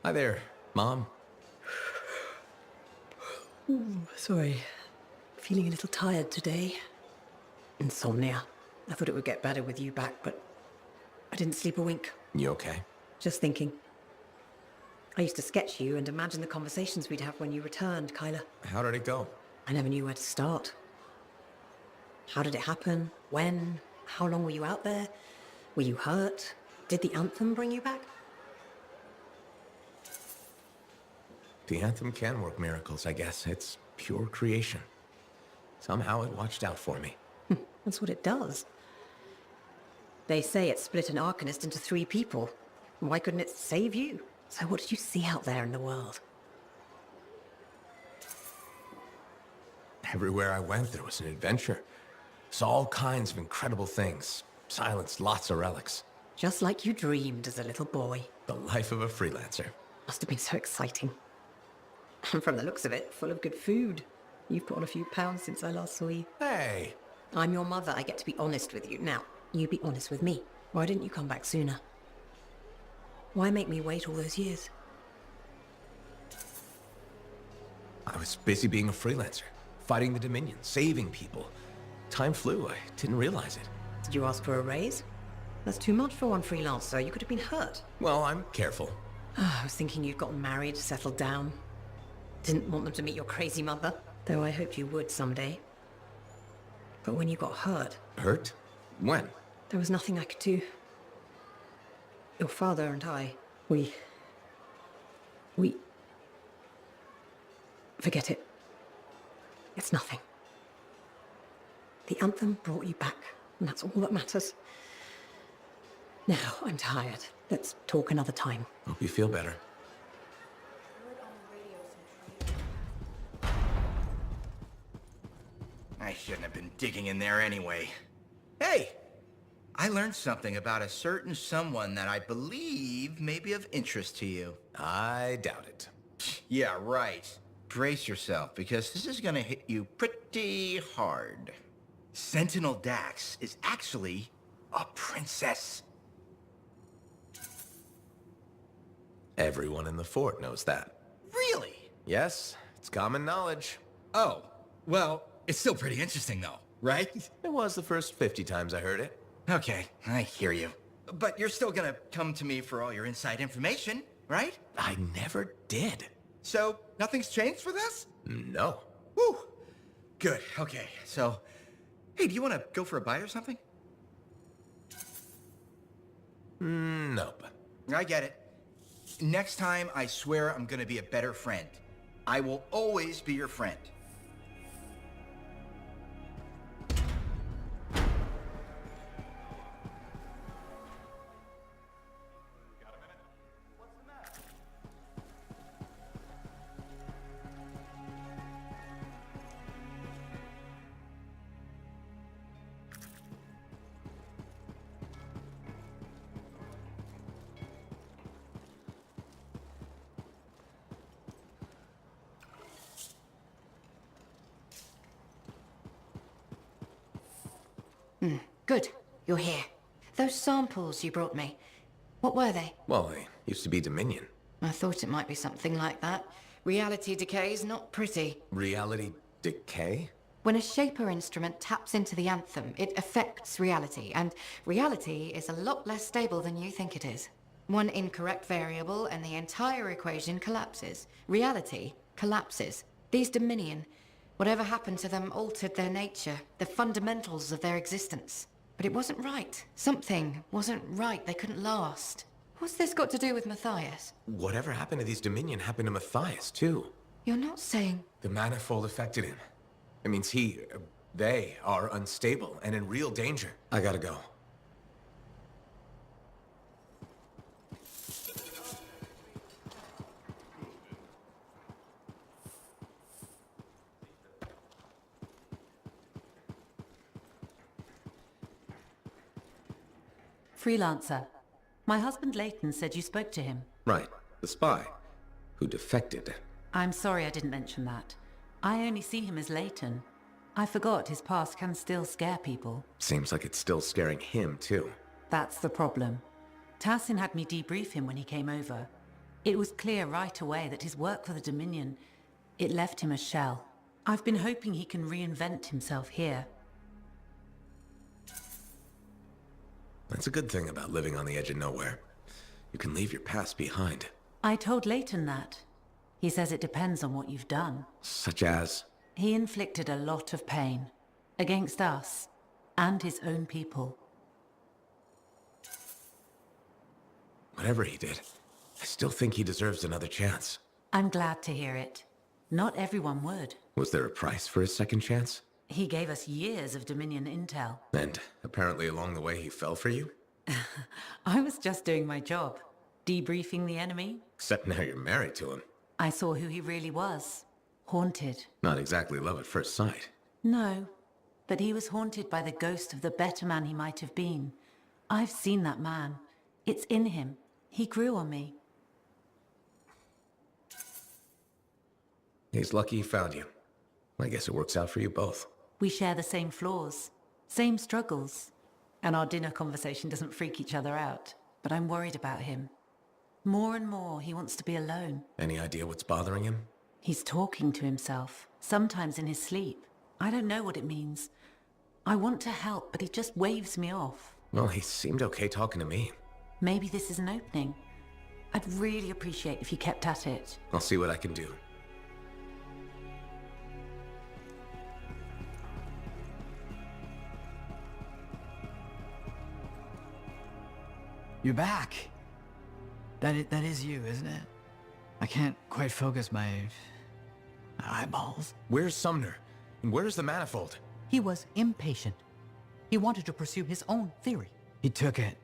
Hi there, Mom. Sorry. Feeling a little tired today. Insomnia. I thought it would get better with you back, but I didn't sleep a wink. You okay? Just thinking. I used to sketch you and imagine the conversations we'd have when you returned, Kyla. How did it go? I never knew where to start. How did it happen? When? How long were you out there? Were you hurt? Did the Anthem bring you back? The Anthem can work miracles, I guess. It's pure creation. Somehow it watched out for me. That's what it does. They say it split an Arcanist into 3 people. Why couldn't it save you? So what did you see out there in the world? Everywhere I went, there was an adventure. Saw all kinds of incredible things. Silenced lots of relics. Just like you dreamed as a little boy. The life of a freelancer. Must have been so exciting. And from the looks of it, full of good food. You've put on a few pounds since I last saw you. Hey! I'm your mother. I get to be honest with you. Now, you be honest with me. Why didn't you come back sooner? Why make me wait all those years? I was busy being a freelancer. Fighting the Dominion. Saving people. Time flew. I didn't realize it. Did you ask for a raise? That's too much for one freelancer. You could have been hurt. Well, I'm careful. I was thinking you'd gotten married, settled down. Didn't want them to meet your crazy mother, though I hoped you would someday. But when you got hurt... Hurt? When? There was nothing I could do. Your father and I, we... Forget it. It's nothing. The Anthem brought you back, and that's all that matters. Now, I'm tired. Let's talk another time. Hope you feel better. I shouldn't have been digging in there anyway. Hey! I learned something about a certain someone that I believe may be of interest to you. I doubt it. Yeah, right. Brace yourself, because this is gonna hit you pretty hard. Sentinel Dax is actually a princess. Everyone in the fort knows that. Really? Yes, it's common knowledge. Oh, well, it's still pretty interesting though, right? It was the first 50 times I heard it. Okay, I hear you. But you're still gonna come to me for all your inside information, right? I never did. So, nothing's changed with us? No. Whew. Good, okay. So, hey, do you want to go for a bite or something? Nope. I get it. Next time, I swear I'm gonna be a better friend. I will always be your friend. Good. You're here. Those samples you brought me, what were they? Well, they used to be Dominion. I thought it might be something like that. Reality decay's not pretty. Reality decay? When a Shaper instrument taps into the Anthem, it affects reality, and reality is a lot less stable than you think it is. One incorrect variable and the entire equation collapses. Reality collapses. These Dominion, whatever happened to them altered their nature, the fundamentals of their existence. But it wasn't right. Something wasn't right. They couldn't last. What's this got to do with Matthias? Whatever happened to these Dominion happened to Matthias, too. You're not saying... The manifold affected him. It means they are unstable and in real danger. I gotta go. Freelancer. My husband Leighton said you spoke to him. Right. The spy. Who defected. I'm sorry I didn't mention that. I only see him as Leighton. I forgot his past can still scare people. Seems like it's still scaring him, too. That's the problem. Tassin had me debrief him when he came over. It was clear right away that his work for the Dominion, it left him a shell. I've been hoping he can reinvent himself here. That's a good thing about living on the edge of nowhere. You can leave your past behind. I told Leighton that. He says it depends on what you've done. Such as... He inflicted a lot of pain. Against us. And his own people. Whatever he did, I still think he deserves another chance. I'm glad to hear it. Not everyone would. Was there a price for his second chance? He gave us years of Dominion intel. And apparently along the way he fell for you? I was just doing my job. Debriefing the enemy. Except now you're married to him. I saw who he really was. Haunted. Not exactly love at first sight. No. But he was haunted by the ghost of the better man he might have been. I've seen that man. It's in him. He grew on me. He's lucky he found you. I guess it works out for you both. We share the same flaws, same struggles. And our dinner conversation doesn't freak each other out. But I'm worried about him. More and more, he wants to be alone. Any idea what's bothering him? He's talking to himself, sometimes in his sleep. I don't know what it means. I want to help, but he just waves me off. Well, he seemed okay talking to me. Maybe this is an opening. I'd really appreciate if you kept at it. I'll see what I can do. You're back. That is you, isn't it? I can't quite focus my eyeballs. Where's Sumner? And where's the manifold? He was impatient. He wanted to pursue his own theory. He took it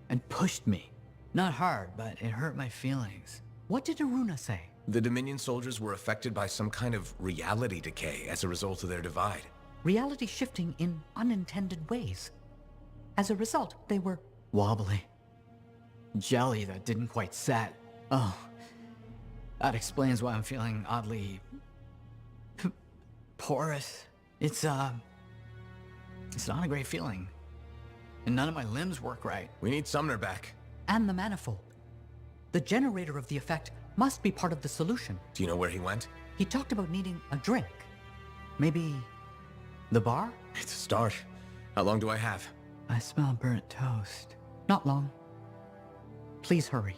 and pushed me. Not hard, but it hurt my feelings. What did Aruna say? The Dominion soldiers were affected by some kind of reality decay as a result of their divide. Reality shifting in unintended ways. As a result, they were... Wobbly. Jelly that didn't quite set. Oh, that explains why I'm feeling oddly... porous. It's not a great feeling. And none of my limbs work right. We need Sumner back. And the manifold. The generator of the effect must be part of the solution. Do you know where he went? He talked about needing a drink. Maybe... the bar? It's a start. How long do I have? I smell burnt toast. Not long. Please hurry.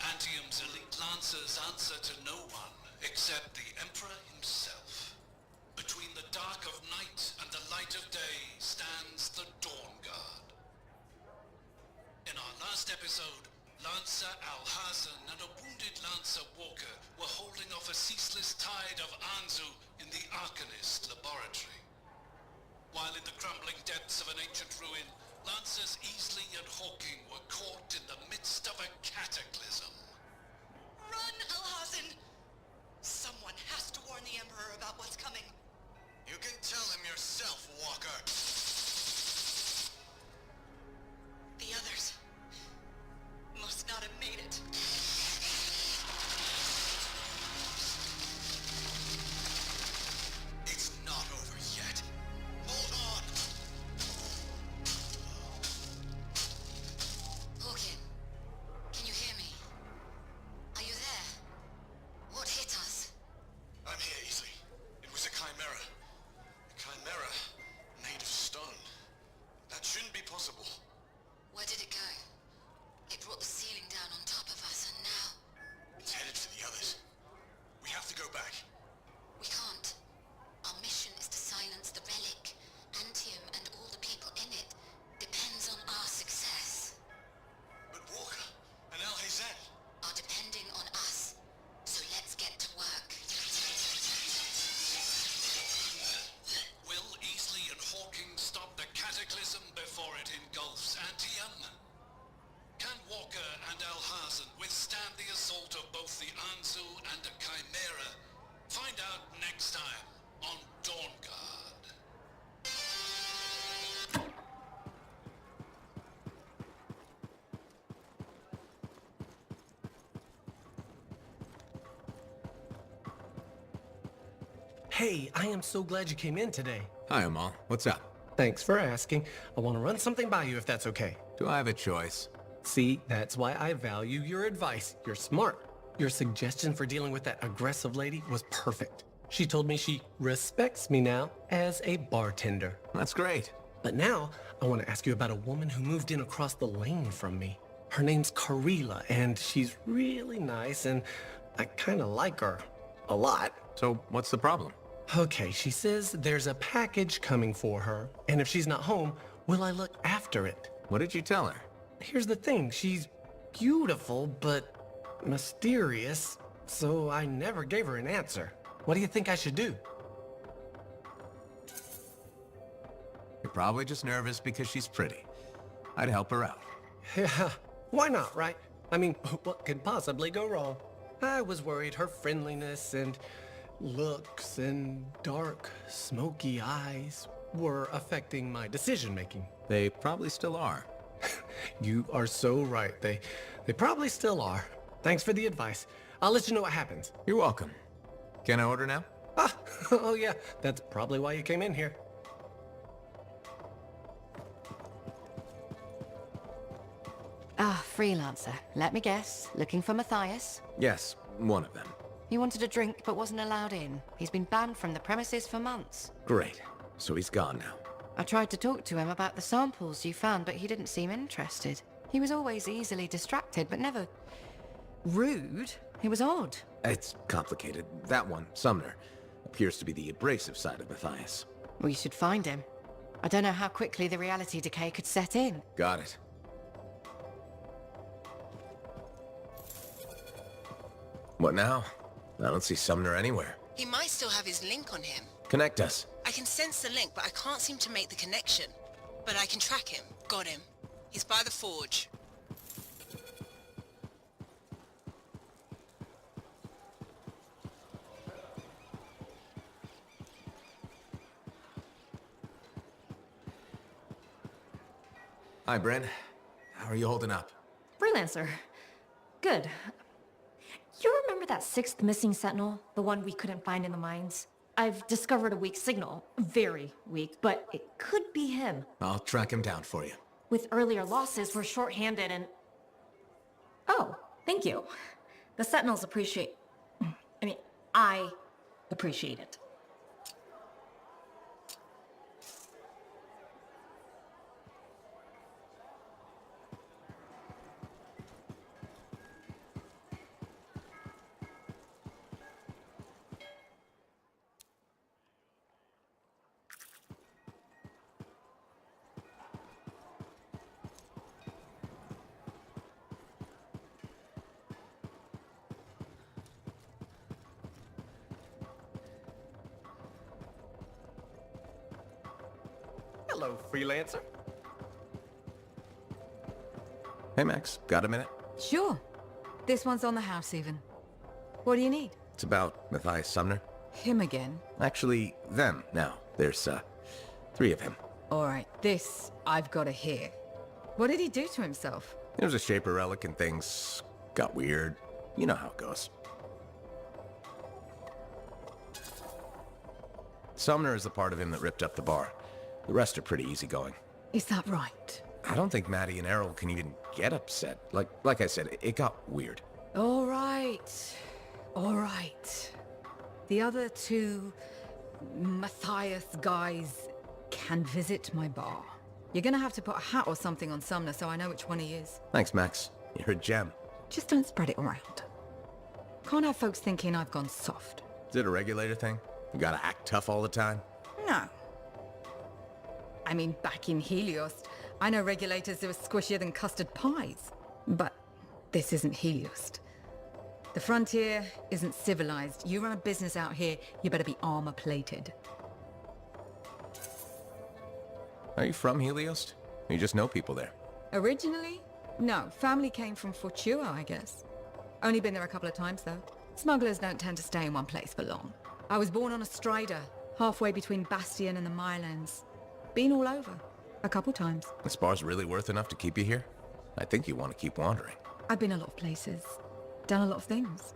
Antium's elite lancers answer to no one except the Emperor himself. Between the dark of night and the light of day stands the Dawn Guard. In our last episode, Lancer Alhazen and a wounded Lancer Walker were holding off a ceaseless tide of Anzu in the Arcanist laboratory. While in the crumbling depths of an ancient ruin, Lancers Easley and Hawking were caught in the midst of a cataclysm. Run, Alhazen! Someone has to warn the Emperor about what's coming. You can tell him yourself, Walker. The others must not have made it. It's not over yet. Hold on. Hawking, can you hear me? Are you there? What hit us? I'm here, Easley. It was a chimera. Hey, I am so glad you came in today. Hi, Amal. What's up? Thanks for asking. I want to run something by you if that's okay. Do I have a choice? See, that's why I value your advice. You're smart. Your suggestion for dealing with that aggressive lady was perfect. She told me she respects me now as a bartender. That's great. But now, I want to ask you about a woman who moved in across the lane from me. Her name's Karila, and she's really nice, and I kind of like her. A lot. So, what's the problem? Okay, she says there's a package coming for her, and if she's not home, will I look after it? What did you tell her? Here's the thing, she's beautiful, but mysterious, so I never gave her an answer. What do you think I should do? You're probably just nervous because she's pretty. I'd help her out. Yeah, why not, right? I mean, what could possibly go wrong? I was worried her friendliness and looks and dark, smoky eyes were affecting my decision-making. They probably still are. You are so right. They probably still are. Thanks for the advice. I'll let you know what happens. You're welcome. Can I order now? Ah, oh yeah, that's probably why you came in here. Ah, freelancer. Let me guess. Looking for Matthias? Yes, one of them. He wanted a drink but wasn't allowed in. He's been banned from the premises for months. Great. So he's gone now. I tried to talk to him about the samples you found, but he didn't seem interested. He was always easily distracted, but never rude. He was odd. It's complicated. That one, Sumner, appears to be the abrasive side of Matthias. We should find him. I don't know how quickly the reality decay could set in. Got it. What now? I don't see Sumner anywhere. He might still have his link on him. Connect us. I can sense the link, but I can't seem to make the connection. But I can track him. Got him. He's by the forge. Hi, Bryn. How are you holding up? Freelancer. Good. You remember that sixth missing sentinel? The one we couldn't find in the mines? I've discovered a weak signal. Very weak, but it could be him. I'll track him down for you. With earlier losses, we're short-handed and... Oh, thank you. The sentinels appreciate... I appreciate it. Hello, freelancer. Hey, Max. Got a minute? Sure. This one's on the house even. What do you need? It's about Matthias Sumner. Him again? Actually, them now. There's, 3 of him. Alright, this I've got to hear. What did he do to himself? There was a Shaper relic and things got weird. You know how it goes. Sumner is the part of him that ripped up the bar. The rest are pretty easygoing. Is that right? I don't think Maddie and Errol can even get upset. Like I said, it got weird. Alright. Alright. The other 2 Matthias guys can visit my bar. You're gonna have to put a hat or something on Sumner so I know which one he is. Thanks, Max. You're a gem. Just don't spread it around. Can't have folks thinking I've gone soft. Is it a regulator thing? You gotta act tough all the time? No. I mean, back in Helios, I know regulators who are squishier than custard pies. But this isn't Helios. The frontier isn't civilized. You run a business out here, you better be armor-plated. Are you from Helios? Or you just know people there? Originally? No, family came from Fortua, I guess. Only been there a couple of times, though. Smugglers don't tend to stay in one place for long. I was born on a strider, halfway between Bastion and the Mylands. Been all over. A couple times. This bar's really worth enough to keep you here? I think you want to keep wandering. I've been a lot of places. Done a lot of things.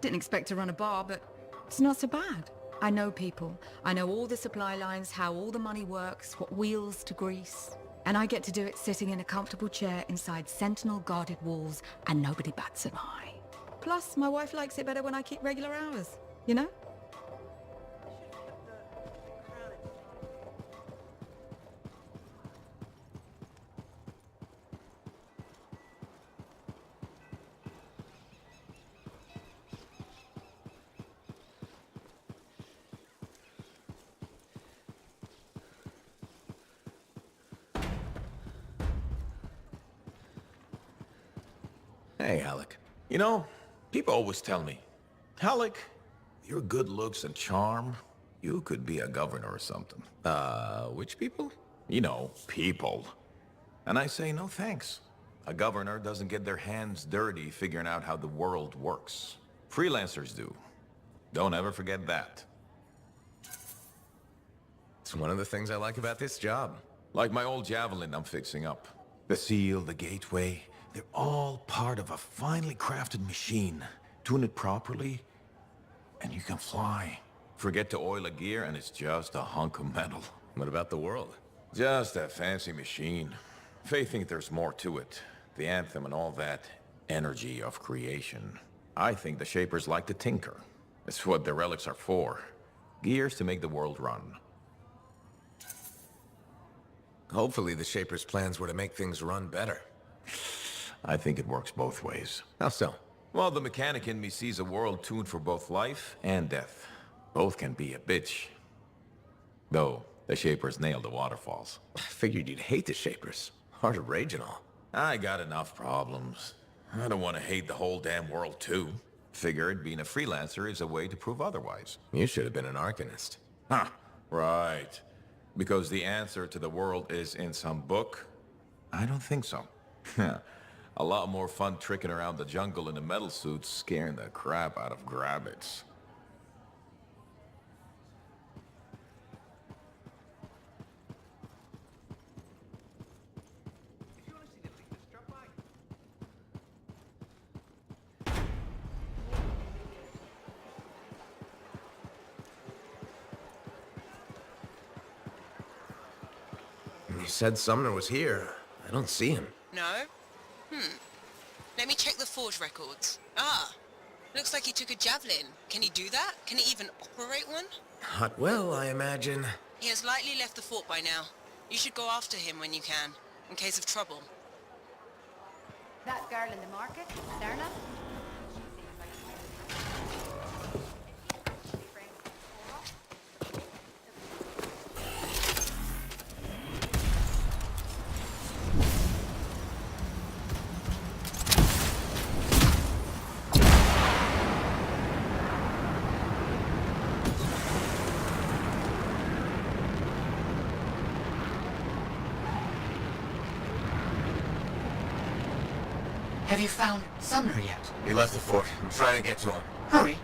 Didn't expect to run a bar, but it's not so bad. I know people. I know all the supply lines, how all the money works, what wheels to grease. And I get to do it sitting in a comfortable chair inside Sentinel-guarded walls, and nobody bats an eye. Plus, my wife likes it better when I keep regular hours, you know? Hey, Alec. You know, people always tell me, Alec, your good looks and charm, you could be a governor or something. Which people? You know, people. And I say, no thanks. A governor doesn't get their hands dirty figuring out how the world works. Freelancers do. Don't ever forget that. It's one of the things I like about this job. Like my old javelin I'm fixing up. The seal, the gateway, they're all part of a finely crafted machine. Tune it properly, and you can fly. Forget to oil a gear, and it's just a hunk of metal. What about the world? Just a fancy machine. They think there's more to it. The Anthem and all that energy of creation. I think the Shapers like to tinker. That's what the relics are for. Gears to make the world run. Hopefully the Shapers' plans were to make things run better. I think it works both ways. How so? Well, the mechanic in me sees a world tuned for both life and death. Both can be a bitch. Though, the Shapers nailed the waterfalls. I figured you'd hate the Shapers. Heart of rage and all. I got enough problems. I don't want to hate the whole damn world, too. Figured being a freelancer is a way to prove otherwise. You should have been an Arcanist. Huh, right. Because the answer to the world is in some book? I don't think so. A lot more fun tricking around the jungle in a metal suit, scaring the crap out of grabbits. You said Sumner was here. I don't see him. No? Let me check the forge records. Ah, looks like he took a javelin. Can he do that? Can he even operate one? Not well, I imagine. He has likely left the fort by now. You should go after him when you can, in case of trouble. That girl in the market, Darna? Have you found Sumner yet? He left the fort. I'm trying to get to him. Hurry!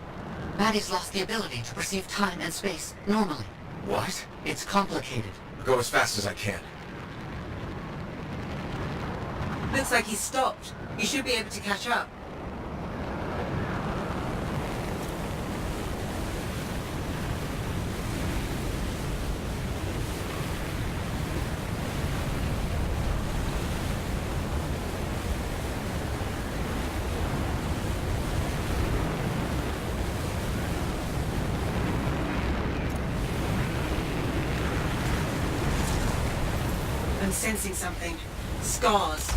Maddie's lost the ability to perceive time and space normally. What? It's complicated. I'll go as fast as I can. Looks like he's stopped. You should be able to catch up. I'm sensing something. Scars.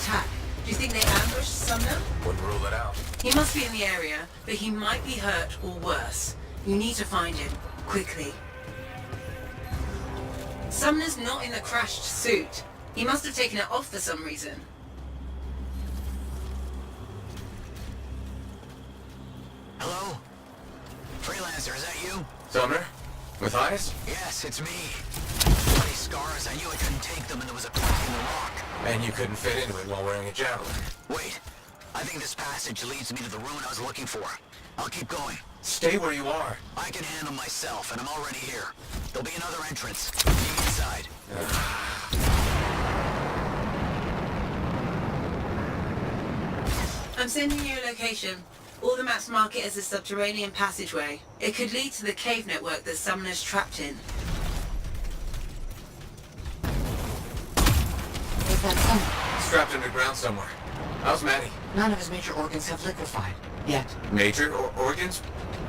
attack. Do you think they ambushed Sumner? Wouldn't rule it out. He must be in the area, but he might be hurt or worse. You need to find him, quickly. Sumner's not in the crashed suit. He must have taken it off for some reason. Hello? Freelancer, is that you? Sumner? Matthias? Yes, it's me. Bloody scars, I knew I couldn't take them and there was a crack in the rock. And you couldn't fit into it while wearing a javelin. Wait, I think this passage leads me to the room I was looking for. I'll keep going. Stay where you are. I can handle myself, and I'm already here. There'll be another entrance. Be inside. I'm sending you a location. All the maps mark it as a subterranean passageway. It could lead to the cave network that Sumner's trapped in. Is that Sumner? Strapped underground somewhere. How's Maddie? None of his major organs have liquefied. Yet. Major organs?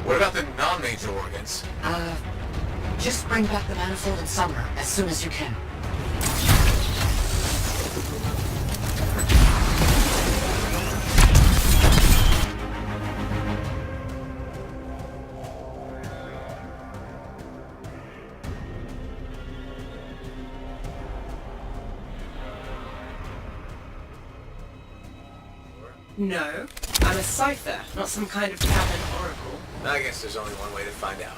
What about the non-major organs? Just bring back the manifold and Sumner as soon as you can. No, I'm a cipher, not some kind of cabinet oracle. I guess there's only one way to find out.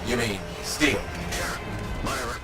You mean steel? Sure. Whatever.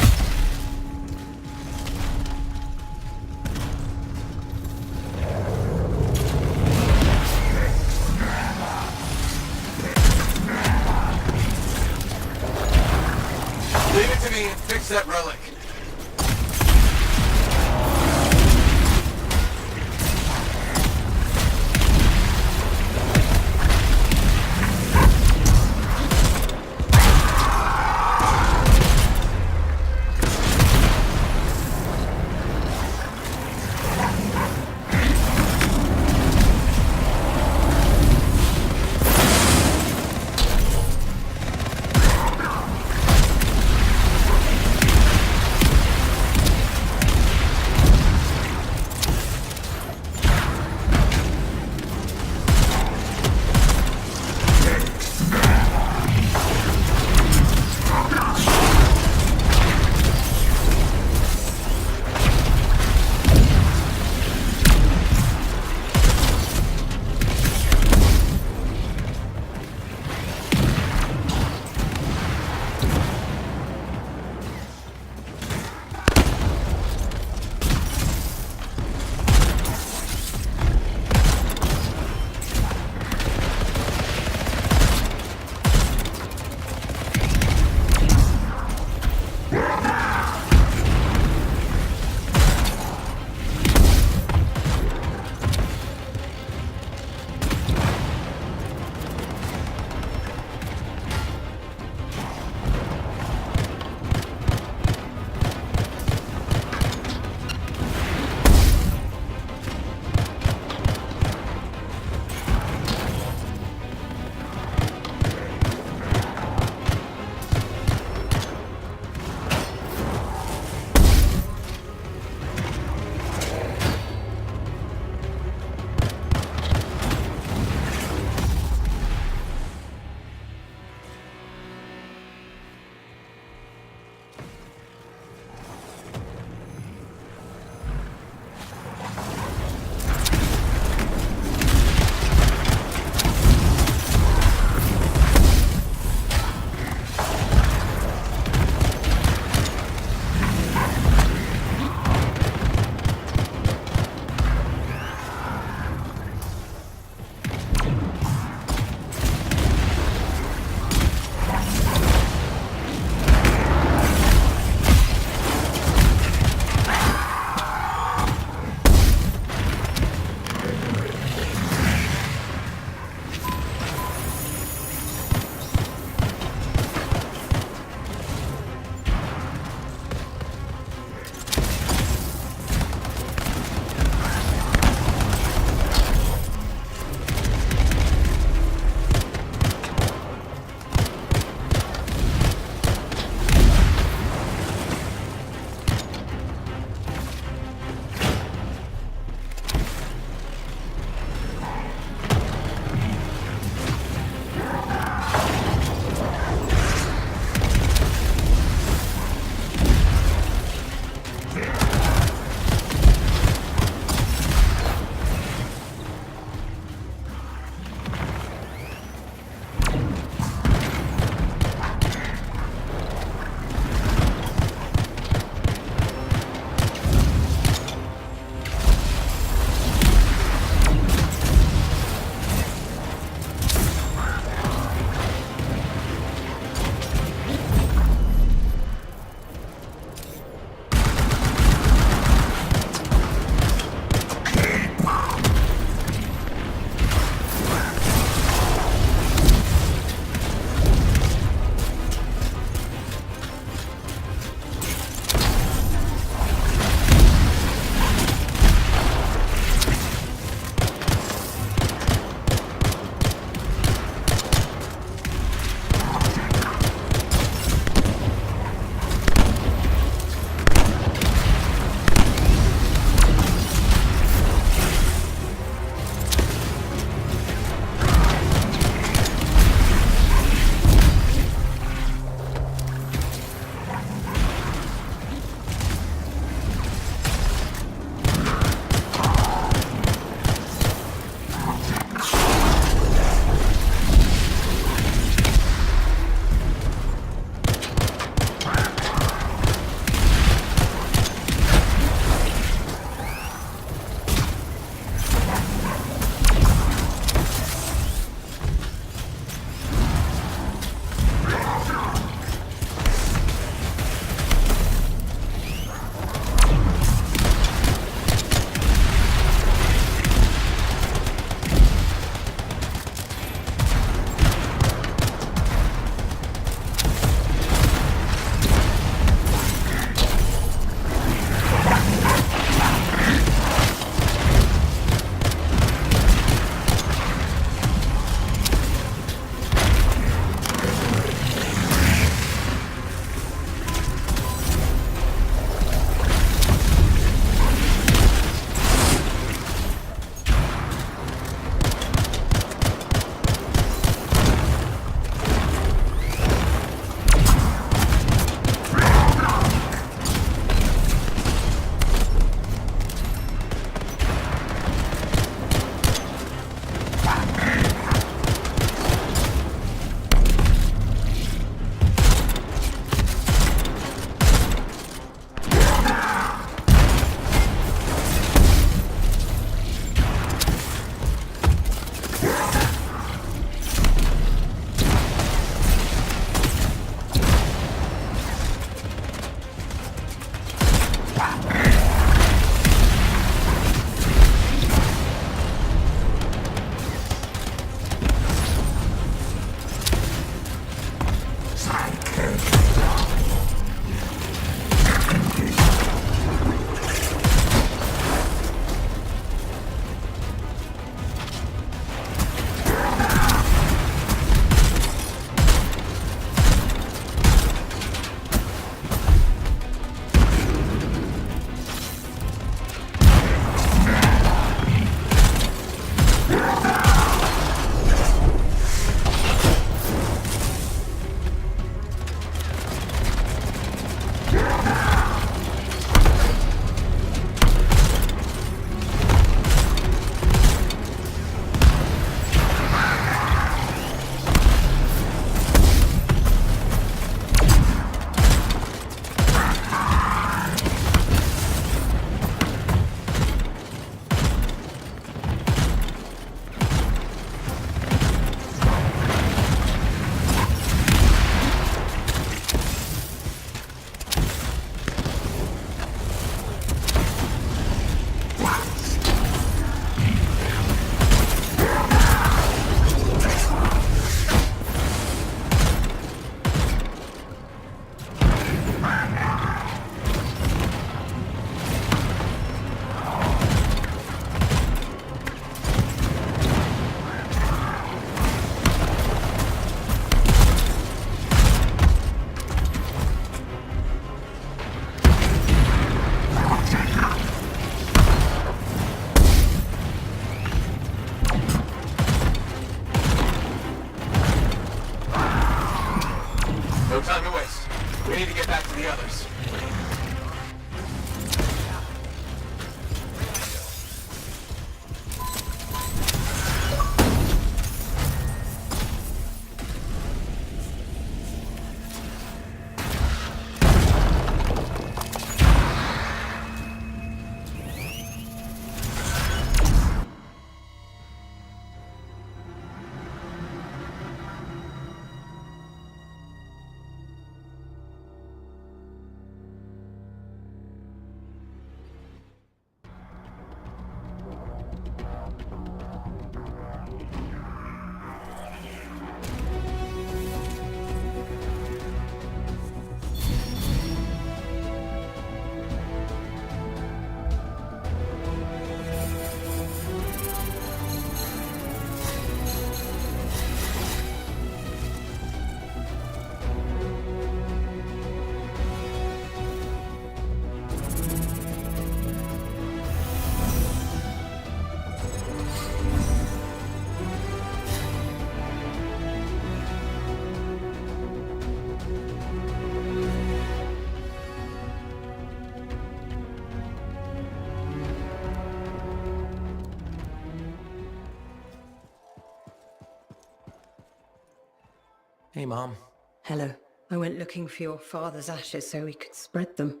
Hey, Mom. Hello. I went looking for your father's ashes so we could spread them.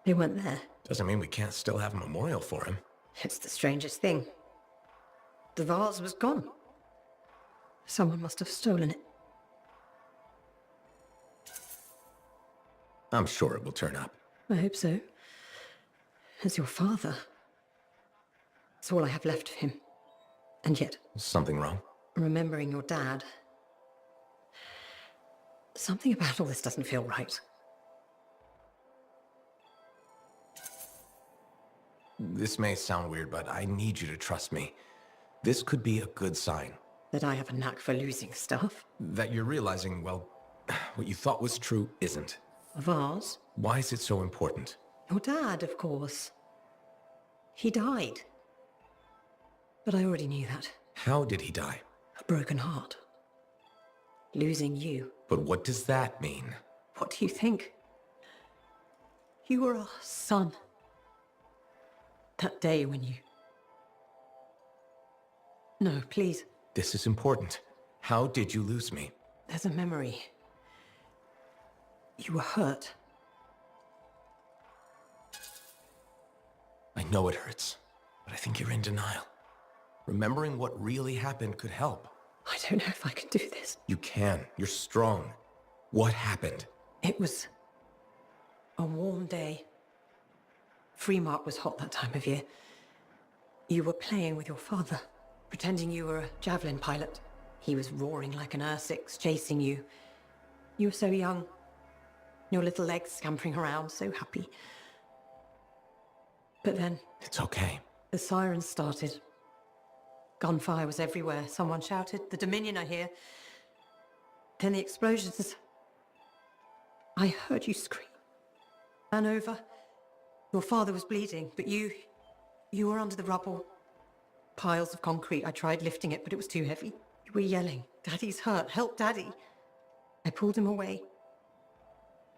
They weren't there. Doesn't mean we can't still have a memorial for him. It's the strangest thing. The vase was gone. Someone must have stolen it. I'm sure it will turn up. I hope so. As your father. It's all I have left of him. And yet, Something wrong? remembering your dad, something about all this doesn't feel right. This may sound weird, but I need you to trust me. This could be a good sign. That I have a knack for losing stuff. That you're realizing, well, what you thought was true isn't. A vase? Why is it so important? Your dad, of course. He died. But I already knew that. How did he die? A broken heart. Losing you. But what does that mean? What do you think? You were our son. That day when you... No, please. This is important. How did you lose me? There's a memory. You were hurt. I know it hurts, but I think you're in denial. Remembering what really happened could help. I don't know if I can do this. You can. You're strong. What happened? It was a warm day. Fremont was hot that time of year. You were playing with your father, pretending you were a javelin pilot. He was roaring like an Ursix, chasing you. You were so young. Your little legs scampering around, so happy. But then... It's okay. The sirens started. Gunfire was everywhere. Someone shouted, "The Dominion are here." Then the explosions. I heard you scream. Ran over. Your father was bleeding, but you were under the rubble. Piles of concrete. I tried lifting it, but it was too heavy. You were yelling, "Daddy's hurt, help Daddy." I pulled him away.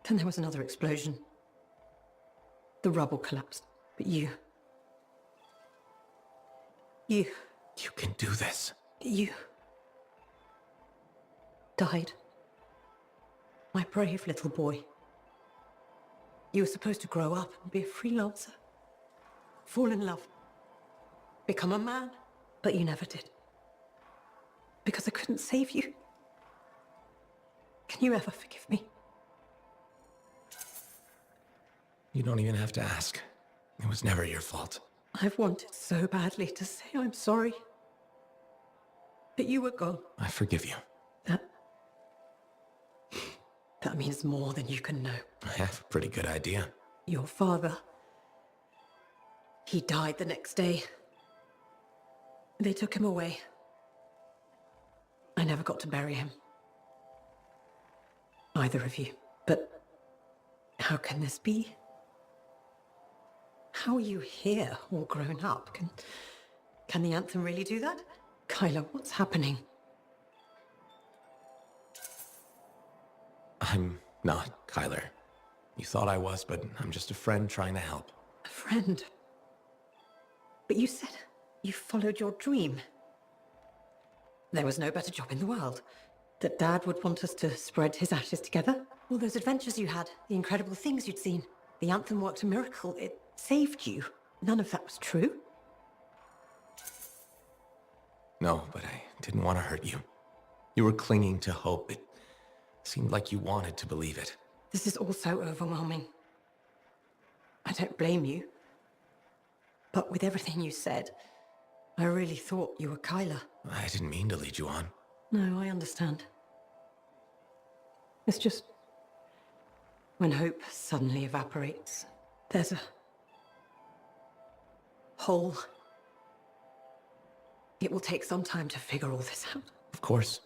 Then there was another explosion. The rubble collapsed, but you can do this. You died. My brave little boy. You were supposed to grow up and be a freelancer. Fall in love. Become a man. But you never did. Because I couldn't save you. Can you ever forgive me? You don't even have to ask. It was never your fault. I've wanted so badly to say I'm sorry. But you were gone. I forgive you. That means more than you can know. I have a pretty good idea. Your father. He died the next day. They took him away. I never got to bury him. Either of you. But how can this be? How are you here, all grown up? Can the Anthem really do that? Kyla, what's happening? I'm not Kyler. You thought I was, but I'm just a friend trying to help. A friend? But you said you followed your dream. There was no better job in the world. That Dad would want us to spread his ashes together. All those adventures you had, the incredible things you'd seen. The Anthem worked a miracle. It saved you. None of that was true. No, but I didn't want to hurt you. You were clinging to hope. It seemed like you wanted to believe it. This is all so overwhelming. I don't blame you. But with everything you said, I really thought you were Kyla. I didn't mean to lead you on. No, I understand. It's just... when hope suddenly evaporates, there's a... hole. It will take some time to figure all this out. Of course.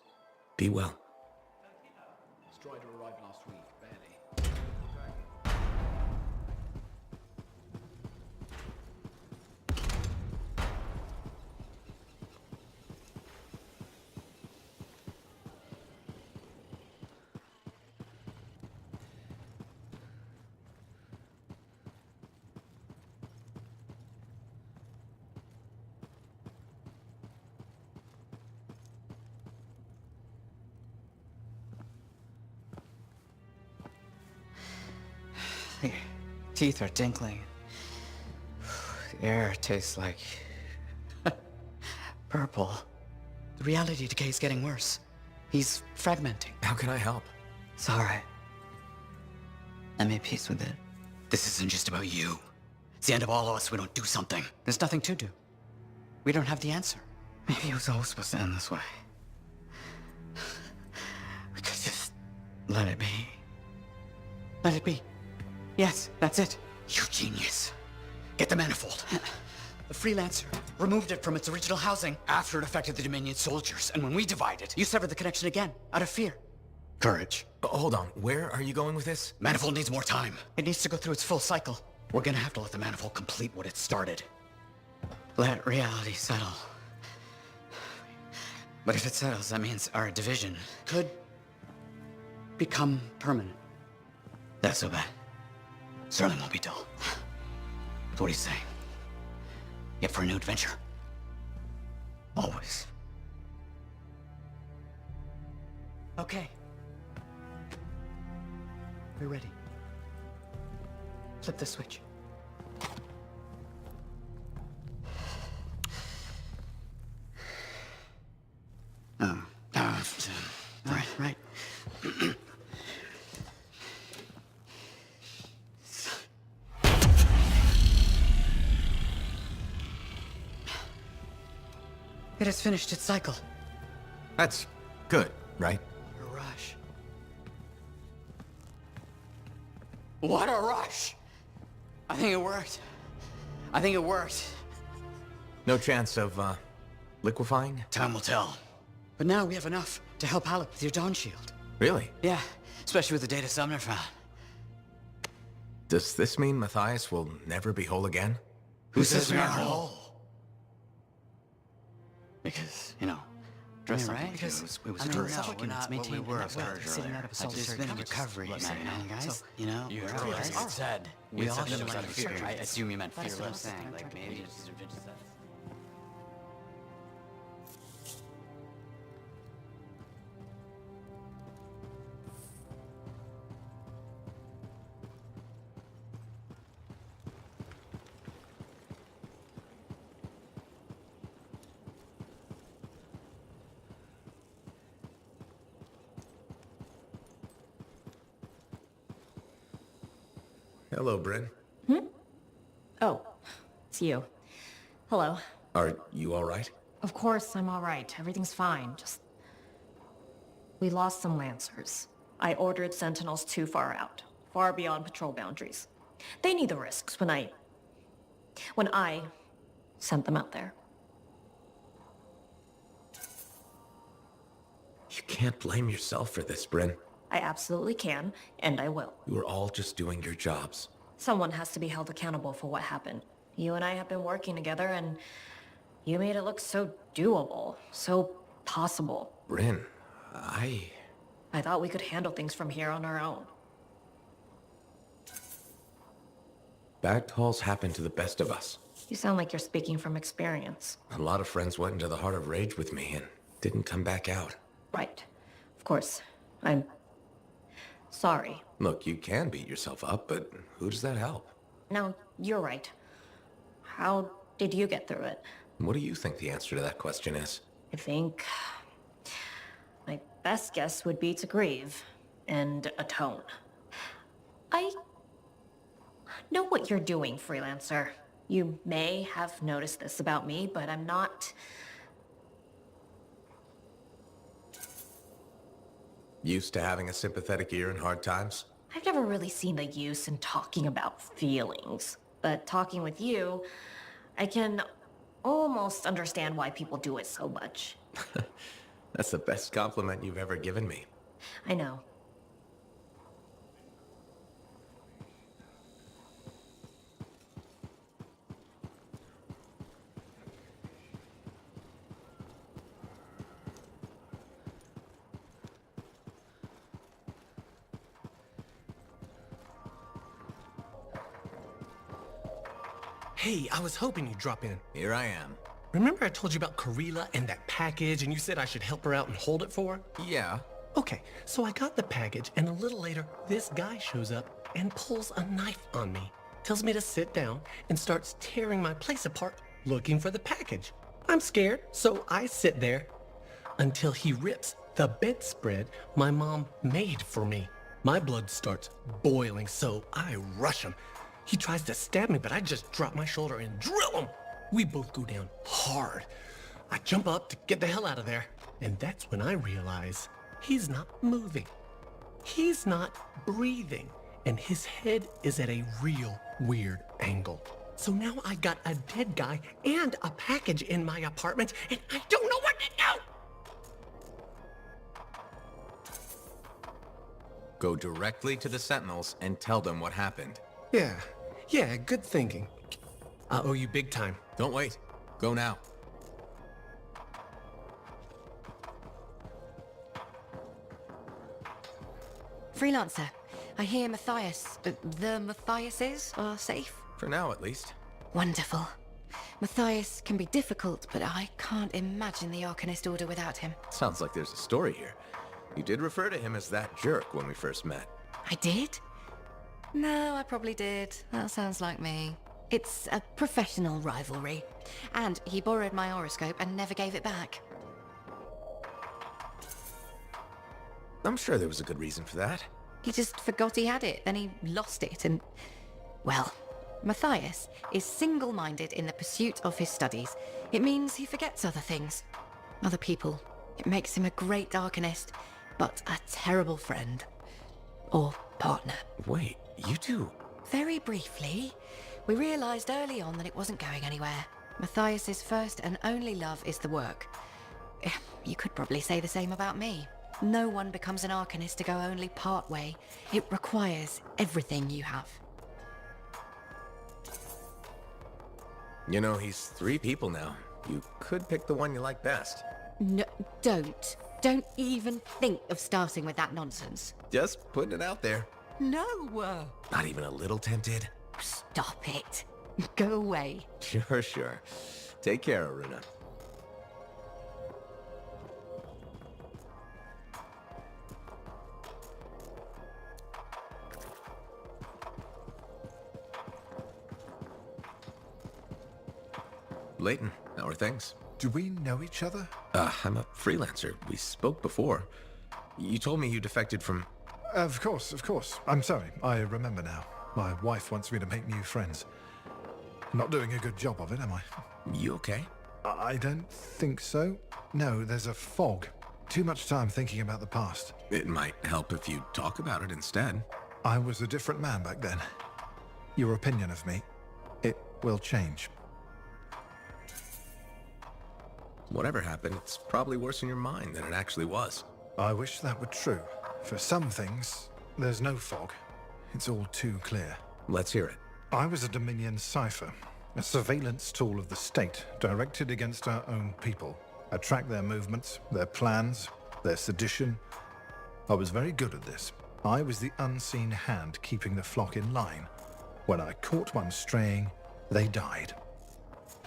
Be well. Strider arrived last week, barely. Teeth are tinkling. The air tastes like... purple. The reality decay is getting worse. He's fragmenting. How can I help? It's alright. I made peace with it. This isn't just about you. It's the end of all of us if we don't do something. There's nothing to do. We don't have the answer. Maybe it was always supposed to end this way. We could just let it be. Let it be. Yes, that's it. You genius. Get the manifold. The freelancer removed it from its original housing after it affected the Dominion soldiers. And when we divided, you severed the connection again, out of fear. Courage. Hold on, where are you going with this? Manifold needs more time. It needs to go through its full cycle. We're gonna have to let the manifold complete what it started. Let reality settle. But if it settles, that means our division could become permanent. That's so bad. Certainly won't be dull. So what do you say? Yet for a new adventure? Always. Okay. We're ready. Flip the switch. Right. It has finished its cycle. That's good, right? A rush. What a rush! I think it worked. No chance of, liquefying? Time will tell. But now we have enough to help Alec with your Dawn Shield. Really? Yeah, especially with the data Sumner found. Does this mean Matthias will never be whole again? Who says we aren't whole? Because, dress right? Because it was we're not what we were sitting out of a solitary been in recovery, guys. So, you heard what I said. We all knew out of fear. I assume you meant fear. That's what I'm saying. Like, maybe it's... Hello, Bryn. Oh, it's you. Hello. Are you all right? Of course I'm all right. Everything's fine. Just... we lost some Lancers. I ordered Sentinels too far out. Far beyond patrol boundaries. They knew the risks when I sent them out there. You can't blame yourself for this, Bryn. I absolutely can, and I will. You are all just doing your jobs. Someone has to be held accountable for what happened. You and I have been working together, and you made it look so doable, so possible. Bryn, I thought we could handle things from here on our own. Bad calls happen to the best of us. You sound like you're speaking from experience. A lot of friends went into the heart of rage with me and didn't come back out. Right. Of course. I'm sorry. Look, you can beat yourself up, but who does that help? No, you're right. How did you get through it? What do you think the answer to that question is? I think my best guess would be to grieve and atone. I know what you're doing, freelancer. You may have noticed this about me, but I'm not... Used to having a sympathetic ear in hard times? I've never really seen the use in talking about feelings. But talking with you, I can almost understand why people do it so much. That's the best compliment you've ever given me. I know. Hey, I was hoping you'd drop in. Here I am. Remember I told you about Karila and that package, and you said I should help her out and hold it for her? Yeah. Okay, so I got the package, and a little later, this guy shows up and pulls a knife on me. tells me to sit down, and starts tearing my place apart looking for the package. I'm scared, so I sit there until he rips the bedspread my mom made for me. My blood starts boiling, so I rush him. He tries to stab me, but I just drop my shoulder and drill him. We both go down hard. I jump up to get the hell out of there, and that's when I realize he's not moving. He's not breathing, and his head is at a real weird angle. So now I got a dead guy and a package in my apartment, and I don't know what to do! Go directly to the Sentinels and tell them what happened. Yeah, good thinking. I owe you big time. Don't wait. Go now. Freelancer, I hear the Matthiases are safe? For now, at least. Wonderful. Matthias can be difficult, but I can't imagine the Arcanist Order without him. Sounds like there's a story here. You did refer to him as that jerk when we first met. I did? No, I probably did. That sounds like me. It's a professional rivalry. And he borrowed my horoscope and never gave it back. I'm sure there was a good reason for that. He just forgot he had it, then he lost it, and... Well, Matthias is single-minded in the pursuit of his studies. It means he forgets other things. Other people. It makes him a great Arcanist, but a terrible friend. Or partner. Wait, you two? Very briefly, we realized early on that it wasn't going anywhere. Matthias's first and only love is the work. You could probably say the same about me. No one becomes an Arcanist to go only part way. It requires everything you have. You know, he's 3 people now. You could pick the one you like best. No, don't. Don't even think of starting with that nonsense. Just putting it out there. No! Not even a little tempted? Stop it. Go away. Sure. Take care, Aruna. Leighton, how are things? Do we know each other? I'm a freelancer. We spoke before. You told me you defected from... Of course. I'm sorry. I remember now. My wife wants me to make new friends. Not doing a good job of it, am I? You okay? I don't think so. No, there's a fog. Too much time thinking about the past. It might help if you talk about it instead. I was a different man back then. Your opinion of me, it will change. Whatever happened, it's probably worse in your mind than it actually was. I wish that were true. For some things, there's no fog. It's all too clear. Let's hear it. I was a Dominion cipher, a surveillance tool of the state directed against our own people. I tracked their movements, their plans, their sedition. I was very good at this. I was the unseen hand keeping the flock in line. When I caught one straying, they died.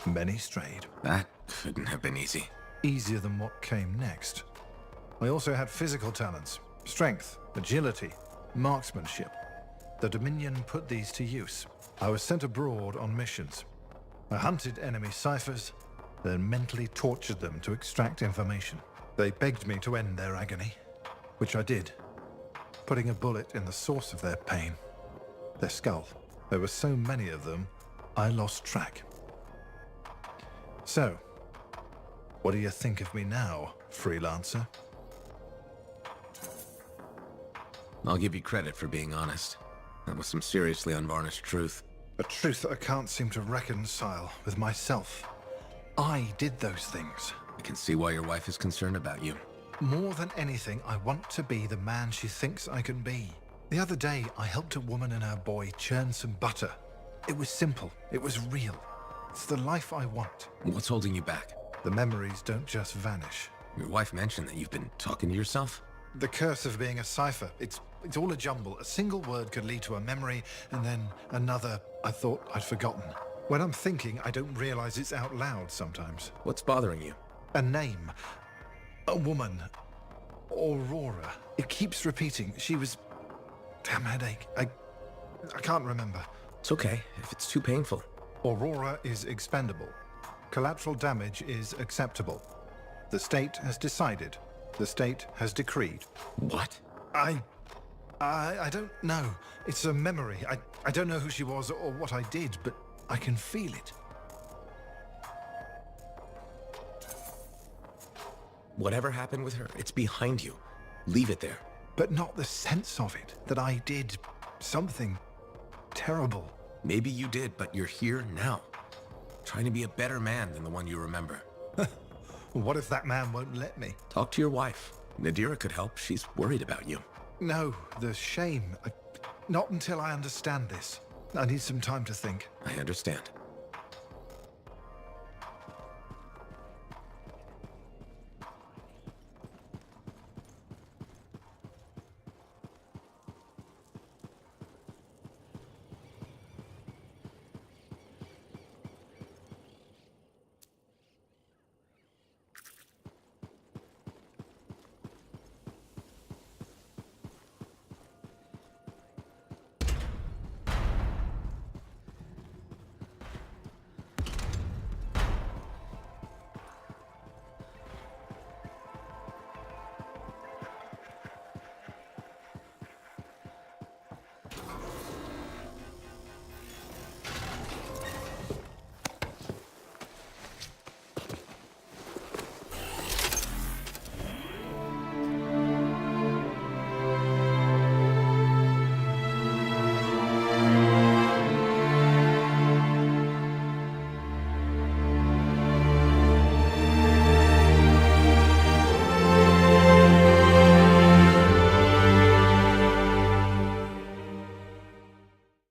Many strayed. That couldn't have been easy. Easier than what came next. I also had physical talents, strength, agility, marksmanship. The Dominion put these to use. I was sent abroad on missions. I hunted enemy ciphers, then mentally tortured them to extract information. They begged me to end their agony, which I did, putting a bullet in the source of their pain, their skull. There were so many of them, I lost track. So, what do you think of me now, freelancer? I'll give you credit for being honest. That was some seriously unvarnished truth. A truth that I can't seem to reconcile with myself. I did those things. I can see why your wife is concerned about you. More than anything, I want to be the man she thinks I can be. The other day, I helped a woman and her boy churn some butter. It was simple. It was real. It's the life I want. What's holding you back? The memories don't just vanish. Your wife mentioned that you've been talking to yourself? The curse of being a cipher. It's all a jumble. A single word could lead to a memory, and then another I thought I'd forgotten. When I'm thinking, I don't realize it's out loud sometimes. What's bothering you? A name. A woman. Aurora. It keeps repeating. She was... Damn headache. I can't remember. It's okay, if it's too painful. Aurora is expendable. Collateral damage is acceptable. The state has decided. The state has decreed. What? I don't know. It's a memory. I don't know who she was or what I did, but I can feel it. Whatever happened with her, it's behind you. Leave it there. But not the sense of it, that I did something terrible. Maybe you did, but you're here now. Trying to be a better man than the one you remember. What if that man won't let me? Talk to your wife. Nadira could help. She's worried about you. No, the shame. Not until I understand this. I need some time to think. I understand.